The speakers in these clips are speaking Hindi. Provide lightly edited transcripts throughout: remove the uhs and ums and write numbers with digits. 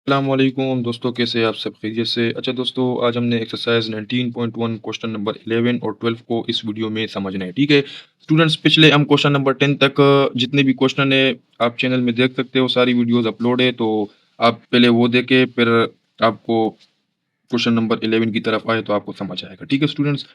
अस्सलामुअलैकुम दोस्तों, कैसे हैं आप सब खैरियत से। अच्छा दोस्तों, आज हमने एक्सरसाइज 19.1 क्वेश्चन नंबर 11 और 12 को इस वीडियो में समझना है। ठीक है स्टूडेंट्स, पिछले हम क्वेश्चन नंबर 10 तक जितने भी क्वेश्चन है आप चैनल में देख सकते हो, सारी वीडियोस अपलोड है, तो आप पहले वो देखे फिर आपको क्वेश्चन नंबर 11 की तरफ आए तो आपको समझ आएगा। ठीक है स्टूडेंट्स,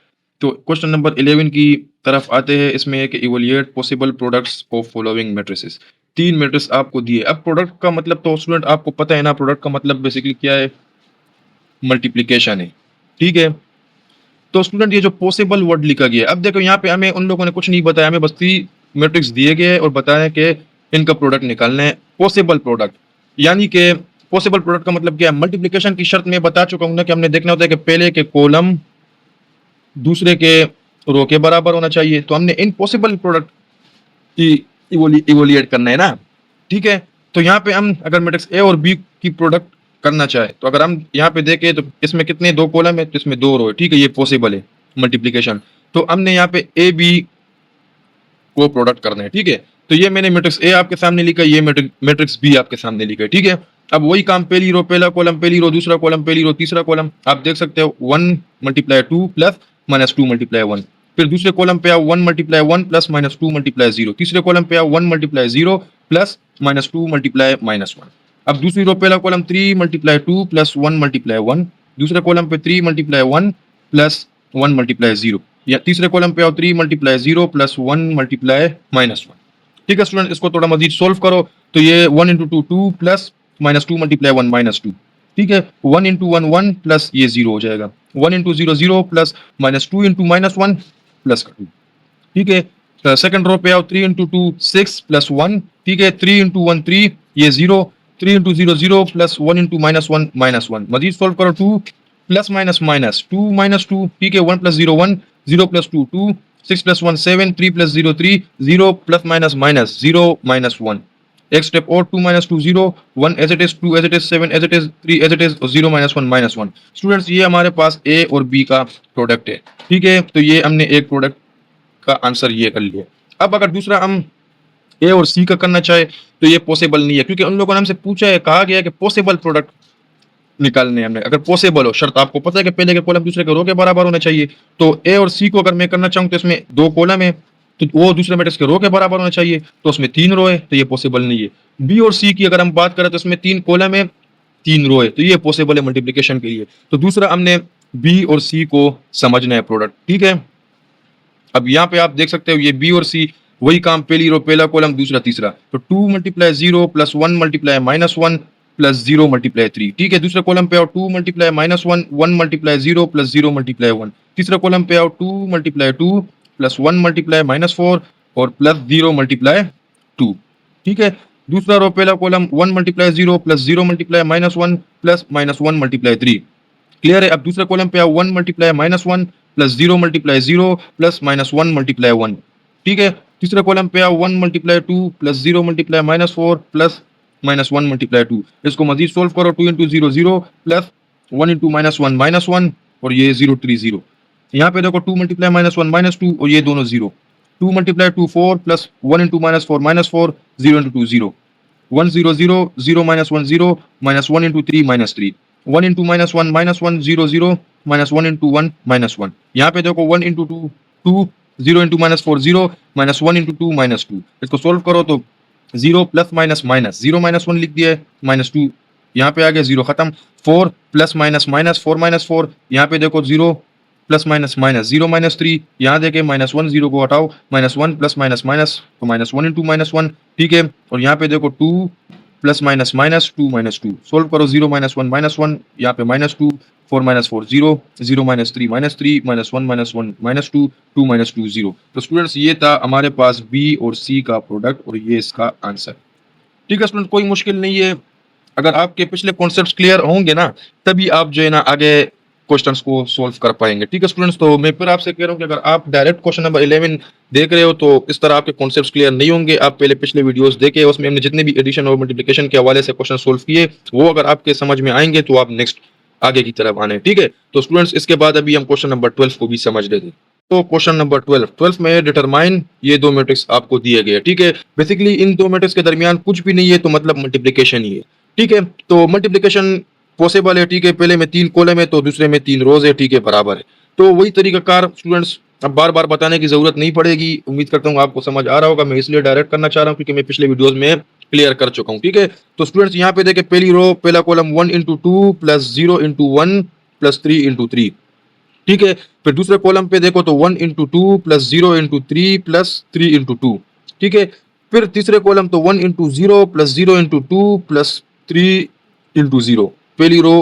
तो क्वेश्चन नंबर 11 की तरफ आते हैं। इसमें है कि evaluate possible products of following matrices. तीन मैट्रिक्स आपको दिए। अब प्रोडक्ट का मतलब तो स्टूडेंट आपको पता है ना, प्रोडक्ट का मतलब बेसिकली क्या है, मल्टीप्लिकेशन है। ठीक है, तो स्टूडेंट ये जो पॉसिबल वर्ड लिखा गया है, अब देखो यहाँ पे हमें उन लोगों ने कुछ नहीं बताया, हमें बस तीन मैट्रिक्स दिए गए और बताया कि इनका प्रोडक्ट निकालना है। पॉसिबल प्रोडक्ट यानी कि पॉसिबल प्रोडक्ट का मतलब क्या है, मल्टीप्लिकेशन की शर्त में बता चुका हूं ना कि हमने देखना होता है कि पहले के कॉलम दूसरे के रो के बराबर होना चाहिए, तो हमने इन पॉसिबल प्रोडक्ट की इवोल्यूएट करना है ना। ठीक है, तो यहाँ पे हम अगर मैट्रिक्स ए और बी की प्रोडक्ट करना चाहे तो अगर हम यहाँ पे देखें तो इसमें कितने दो कॉलम है, तो इसमें दो रो है। ठीक है, ये पॉसिबल है मल्टीप्लिकेशन। तो हमने यहाँ पे ए बी को प्रोडक्ट करना है। ठीक है, तो ये मैंने मैट्रिक्स ए आपके सामने लिखा है, ये मैट्रिक्स बी आपके सामने लिखा है। ठीक है, अब वही काम, पहली रो पहला कॉलम, पहली रो दूसरा कॉलम, पहली रो तीसरा कॉलम। आप देख सकते हो 1 मल्टीप्लाई 2 प्लस माइनस 2 मल्टीप्लाई 1। फिर दूसरे कॉलम पे आओ 1 मल्टीप्लाई 1 प्लस माइनस 2 मल्टीप्लाई 0। तीसरे कॉलम पे आओ 1 multiply 0 plus minus 2 multiply minus 1। अब दूसरी रो पहला कॉलम 3 मल्टीप्लाई 2 प्लस 1 मल्टीप्लाई 1। दूसरे कॉलम पे 3 मल्टीप्लाई 1 प्लस 1 मल्टीप्लाई 0, या तीसरे कॉलम पे आओ 3 मल्टीप्लाई 0 प्लस 1 मल्टीप्लाई माइनस 1। ठीक है स्टूडेंट, इसको थोड़ा मजीद सोल्व करो तो ये 1 into 2 2 plus minus 2 multiply 1 minus 2। ठीक है, 1 इंटू 1 1 प्लस ये 0 हो जाएगा। 1 into 0 0 plus minus 2 into minus 1 plus का 2। ठीक है, सेकंड रो पे आओ 3 इंटू 2 6 प्लस 1। ठीक है, 3 इंटू 1 3, ये 0। 3 into 0 0 plus 1 into minus 1 minus 1। मजीद सोल्व करो, 2 प्लस माइनस माइनस 2 माइनस 2। ठीक है, 1 plus 0 1, 0 plus 2 2, 6 plus 1 7, 3 plus 0 3, 0 plus minus minus 0 minus 1। एक स्टेप और, 2 minus 2 0, 1 as it is, 2 as it is, 7 as it is, 3 as it is और 0 माइनस 1 माइनस 1। स्टूडेंट्स, ये हमारे पास ए और बी का प्रोडक्ट है। ठीक है, तो ये हमने एक प्रोडक्ट का आंसर ये कर लिया। अब अगर दूसरा हम ए और सी का करना चाहे तो ये पॉसिबल नहीं है, क्योंकि उन लोगों ने हमसे पूछा है, कहा गया है कि पॉसिबल प्रोडक्ट निकालने हमने। अगर पॉसिबल हो, शर्त आपको पता है कि पहले के कॉलम दूसरे के रो के बराबर होने चाहिए, तो ए और सी को अगर मैं करना चाहूँ तो इसमें दो कॉलम है तो वो दूसरे मैट्रिक्स के रो के बराबर होना चाहिए, तो उसमें तीन रो है, तो ये पॉसिबल नहीं है। बी और सी की अगर हम बात करें तो इसमें तीन कॉलम है, तीन रो है, तो ये पॉसिबल है मल्टीप्लिकेशन के लिए। तो दूसरा हमने बी और सी को समझना है प्रोडक्ट। ठीक है, अब यहाँ पे आप देख सकते हो ये बी और सी वही काम, पहली रो पहला कॉलम दूसरा तीसरा, तो 2 multiply 0 plus 1 multiply minus 1 plus 0 multiply 3। ठीक है, दूसरे कॉलम पे आओ 2 multiply minus 1, 1 multiply 0 plus 0 multiply 1। तीसरे कॉलम पे आओ 2 मल्टीप्लाई 2 प्लस 1 मल्टीप्लाई माइनस 4 और प्लस 0 मल्टीप्लाई 2। ठीक है, दूसरा रो पहला column 1 multiply 0 plus 0 multiply minus 1 plus minus 1 multiply 3। Clear है। अब दूसरे कॉलम पे आओ 1 multiply minus 1 plus 0 multiply 0 plus minus 1 multiply 1। ठीक है, तीसरे कॉलम पे आओ 1 multiply 2 plus 0 multiply minus 4 plus minus 1 multiply 2। इसको मजीद सोल्व करो, 2 इंटू 0 0 प्लस 1 इंटू माइनस 1 और ये 0 3 0। यहाँ पे देखो 2 मल्टीप्लाई माइनस 1 माइनस 2 और ये दोनों 0। 2 multiply 2 4 plus 1 into minus 4 0 into 2 0। 1 0 0 0 minus 1 0 minus 1 into 3 minus 3। 1 into minus 1 0 0 minus 1 into 1 minus 1। यहाँ पे देखो 1 into 2 2, 0 into minus 4 0 minus 1 into 2 minus 2। इसको सोल्व करो तो 0 प्लस माइनस माइनस 0 माइनस 1 लिख दिया है, माइनस 2 यहाँ पे आ गया, 0 खत्म। 4 प्लस माइनस माइनस 4 माइनस 4, यहाँ पे देखो 0 प्लस माइनस माइनस 0 माइनस 3, यहाँ देखे माइनस 1 0 को हटाओ, माइनस 1 प्लस माइनस माइनस तो माइनस 1 इंटू माइनस 1। ठीक है, और यहाँ पे देखो 2 plus minus minus 2 minus 2, solve करो, 0 माइनस 1 माइनस 1, यहाँ पे minus 2, 4 minus 4 0, 0 minus 3 minus 3, minus 1 minus 1 minus 2, 2 minus 2 0। तो स्टूडेंट्स, ये था हमारे पास बी और सी का प्रोडक्ट और ये इसका आंसर। ठीक है स्टूडेंट, कोई मुश्किल नहीं है। अगर आपके पिछले कॉन्सेप्ट्स क्लियर होंगे ना, तभी आप जो है ना आगे क्वेश्चंस को सोल्व कर पाएंगे। ठीक है स्टूडेंट्स, तो मैं फिर आपसे कह रहा हूँ कि अगर आप डायरेक्ट क्वेश्चन नंबर 11 देख रहे हो तो इस तरह आपके कॉन्सेप्ट्स क्लियर नहीं होंगे। आप पहले पिछले वीडियोस देखे, उसमें हमने जितने भी एडिशन और मल्टीप्लिकेशन के हवाले से क्वेश्चन सोल्व किए, वो अगर आपके समझ में आएंगे तो आप नेक्स्ट आगे की तरफ आने। ठीक है, तो स्टूडेंट्स, इसके बाद अभी हम क्वेश्चन नंबर 12 को भी समझ लेते हैं। तो क्वेश्चन नंबर 12 में डिटरमाइन, ये दो मैट्रिक्स आपको दिए गए। ठीक है, बेसिकली इन दो मैट्रिक्स के दरमियान कुछ भी नहीं है तो मतलब मल्टीप्लिकेशन ही है। ठीक है, तो मल्टीप्लिकेशन पॉसिबल है, ठीक है, पहले में 3 कॉलम है तो दूसरे में 3 रोज है, ठीक है, बराबर है। तो वही तरीकाकार स्टूडेंट्स, अब बार-बार बताने की ज़रूरत नहीं पड़ेगी। उम्मीद करता हूँ आपको समझ आ रहा होगा। मैं इसलिए डायरेक्ट करना चाह रहा हूँ क्योंकि मैं पिछले वीडियोज़ में क्लियर कर चुका हूँ, ठीक है। तो स्टूडेंट्स यहाँ पे देखिए, पहली रो पहला column 1 into 2 plus 0 into 1 plus 3 into 3, ठीक है। फिर दूसरे कॉलम पे देखो तो 1 into 2 plus 0 into 3 plus 3 into 2, ठीक है। फिर तीसरे कॉलम तो 1 into 0 plus 0 into 2 plus 3 into 0। पहली रो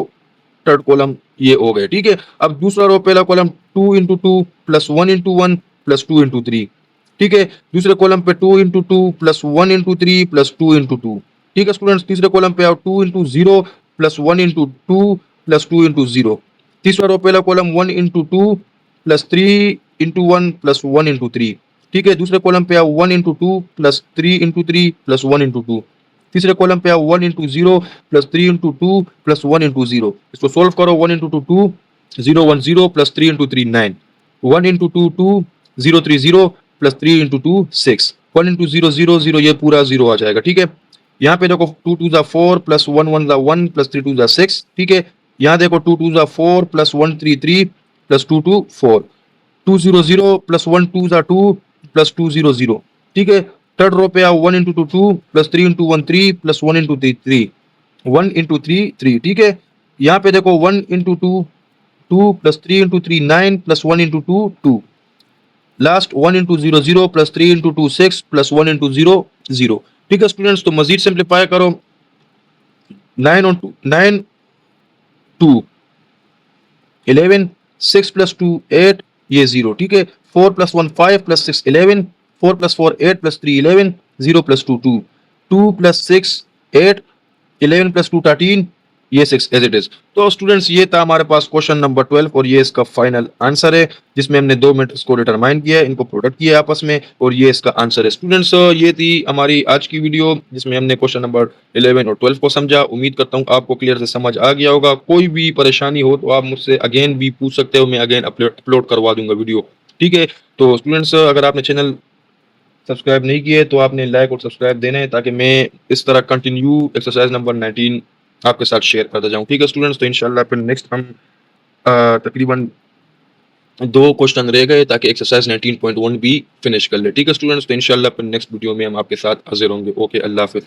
थर्ड कॉलम ये हो गए, ठीक है। अब दूसरा रो पहला column 2 into 2 plus 1 into 1 plus 2 into 3, ठीक है। दूसरे कॉलम पे 2 into 2 plus 1 into 3 plus 2 into 2, ठीक है स्टूडेंट्स। तीसरे कॉलम पे आओ 2 into 0 plus 1 into 2 plus 2 into 0। तीसरा रो पहला column 1 into 2 plus 3 into 1 plus 1 into 3, ठीक है। दूसरे कॉलम पे आओ 1 into 2 plus 3 into 3 plus 1 into 2। तीसरे कॉलम पे आओ 1 into 0 plus 3 into 2 plus 1 into 0। इसको सोल्व करो, 1 into 2 2, 0 1 0 plus 3 into 3 9, 1 into 2 2, 0 3 0 plus 3 into 2 6, 1 into 0 0 0, ये पूरा 0 आ जाएगा, ठीक है। यहाँ पे देखो 2 2 जा 4 प्लस 1 1 जा 1 प्लस 3 2 जा 6, ठीक है। यहाँ देखो 2 2 जा 4 प्लस 1 3 3 प्लस 2 2 4, 2 0 0 प्लस 1 2 जा 2 प्लस 2 0 0, ठीक है। थर्ड रो पे आओ 1 into 2 2 plus 3 into 1 3 plus 1 into 3 3, 1 into 3 3, ठीक है। यहाँ पे देखो 1 into 2 2 plus 3 into 3 9 plus 1 into 2 2, last 1 into 0 0 plus 3 into 2 6 plus 1 into 0 0, ठीक है स्टूडेंट्स। तो मजीद सिंप्लीफाई करो, 9 on 2 9 2 11, 6 प्लस 2 8, ये 0, ठीक है। 4 plus 1 5 plus 6 11, 4 plus 4 8 plus 3 11, 0 plus 2 2, 2 plus 6 8, 11 plus 2 13, ये 6 एज इट इज। तो स्टूडेंट्स, ये था हमारे पास क्वेश्चन नंबर 12 और ये इसका फाइनल आंसर है, जिसमें हमने दो मैट्रिक्स को डिटरमाइन किया है, इनको प्रोडक्ट किया है आपस में, और ये इसका आंसर है। स्टूडेंट्स, ये थी हमारी आज की वीडियो जिसमें हमने क्वेश्चन नंबर 11 और 12 को समझा। उम्मीद करता हूँ आपको क्लियर से समझ आ गया होगा। कोई भी परेशानी हो तो आप मुझसे अगेन भी पूछ सकते हो, मैं अगेन अपलोड करवा दूंगा वीडियो, ठीक है। तो स्टूडेंट्स, अगर आपने चैनल सब्सक्राइब नहीं किए तो आपने लाइक और सब्सक्राइब देना है, ताकि मैं इस तरह कंटिन्यू एक्सरसाइज नंबर 19 आपके साथ शेयर करता जाऊं, ठीक है स्टूडेंट्स। तो इंशाल्लाह फिर नेक्स्ट हम तकरीबन 2 क्वेश्चन रह गए ताकि एक्सरसाइज 19.1 भी फिनिश कर ले, ठीक है स्टूडेंट्स। तो इंशाल्लाह फिर नेक्स्ट वीडियो में हम आपके साथ हाजिर होंगे। ओके, अल्लाह हाफिज।